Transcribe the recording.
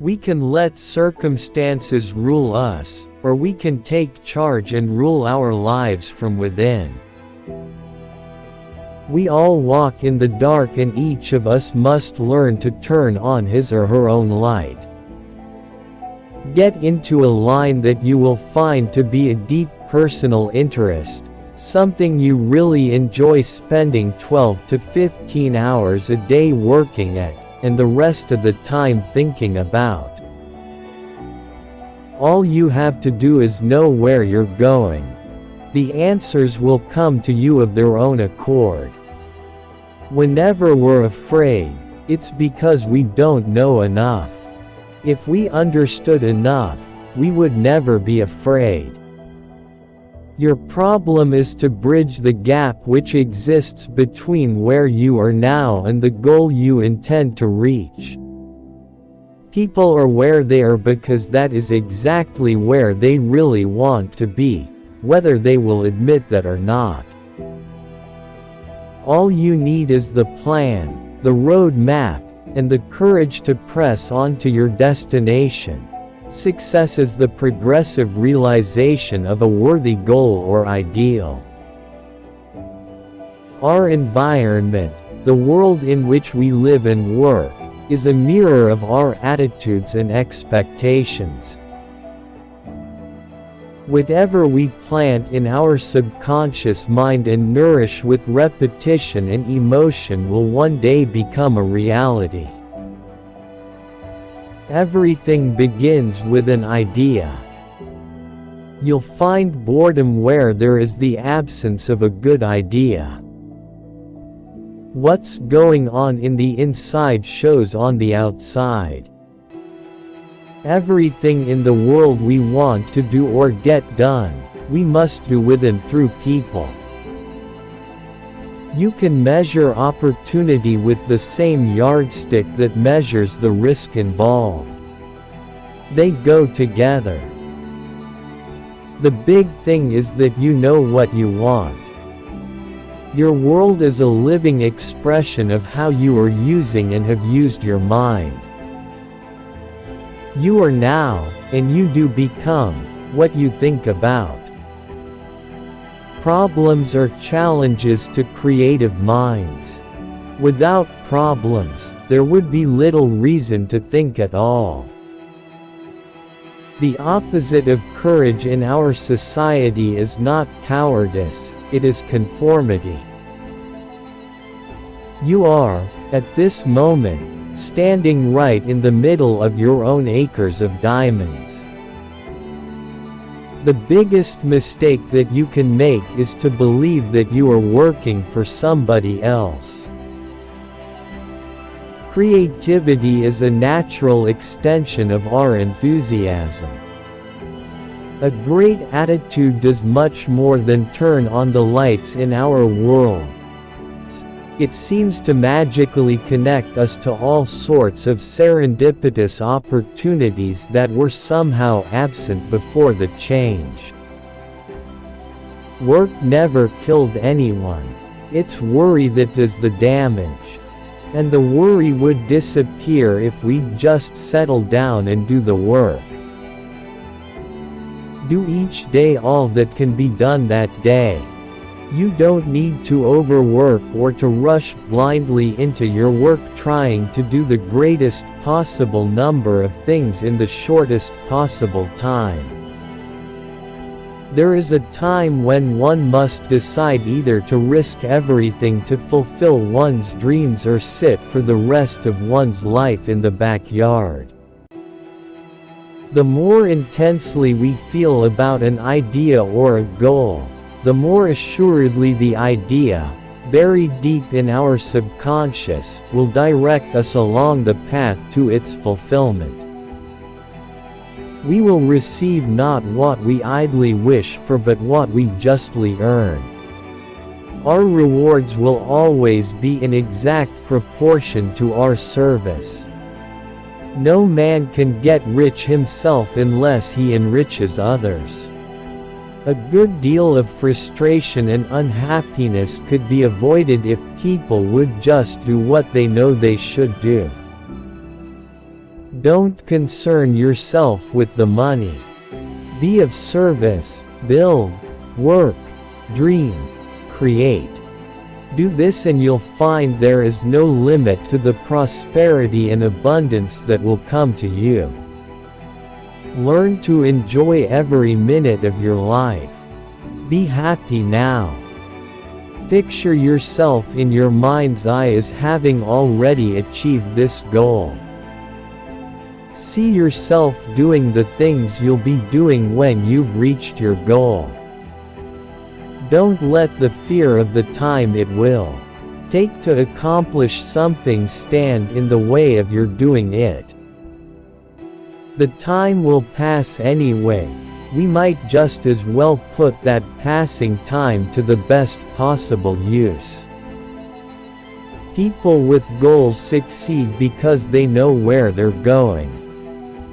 We can let circumstances rule us, or we can take charge and rule our lives from within. We all walk in the dark, and each of us must learn to turn on his or her own light. Get into a line that you will find to be a deep personal interest, something you really enjoy spending 12 to 15 hours a day working at, and the rest of the time thinking about. All you have to do is know where you're going. The answers will come to you of their own accord. Whenever we're afraid, it's because we don't know enough. If we understood enough, we would never be afraid. Your problem is to bridge the gap which exists between where you are now and the goal you intend to reach. People are where they are because that is exactly where they really want to be, whether they will admit that or not. All you need is the plan, the road map, and the courage to press on to your destination. Success is the progressive realization of a worthy goal or ideal. Our environment, the world in which we live and work, is a mirror of our attitudes and expectations. Whatever we plant in our subconscious mind and nourish with repetition and emotion will one day become a reality. Everything begins with an idea. You'll find boredom where there is the absence of a good idea. What's going on in the inside shows on the outside. Everything in the world we want to do or get done, we must do with and through people. You can measure opportunity with the same yardstick that measures the risk involved. They go together. The big thing is that you know what you want. Your world is a living expression of how you are using and have used your mind. You are now, and you do become, what you think about. Problems are challenges to creative minds. Without problems, there would be little reason to think at all. The opposite of courage in our society is not cowardice, it is conformity. You are, at this moment, standing right in the middle of your own acres of diamonds. The biggest mistake that you can make is to believe that you are working for somebody else. Creativity is a natural extension of our enthusiasm. A great attitude does much more than turn on the lights in our world. It seems to magically connect us to all sorts of serendipitous opportunities that were somehow absent before the change. Work never killed anyone. It's worry that does the damage. And the worry would disappear if we just settle down and do the work. Do each day all that can be done that day. You don't need to overwork or to rush blindly into your work trying to do the greatest possible number of things in the shortest possible time. There is a time when one must decide either to risk everything to fulfill one's dreams or sit for the rest of one's life in the backyard. The more intensely we feel about an idea or a goal, the more assuredly the idea, buried deep in our subconscious, will direct us along the path to its fulfillment. We will receive not what we idly wish for but what we justly earn. Our rewards will always be in exact proportion to our service. No man can get rich himself unless he enriches others. A good deal of frustration and unhappiness could be avoided if people would just do what they know they should do. Don't concern yourself with the money. Be of service, build, work, dream, create. Do this and you'll find there is no limit to the prosperity and abundance that will come to you. Learn to enjoy every minute of your life. Be happy now. Picture yourself in your mind's eye as having already achieved this goal. See yourself doing the things you'll be doing when you've reached your goal. Don't let the fear of the time it will take to accomplish something stand in the way of your doing it. The time will pass anyway. We might just as well put that passing time to the best possible use. People with goals succeed because they know where they're going.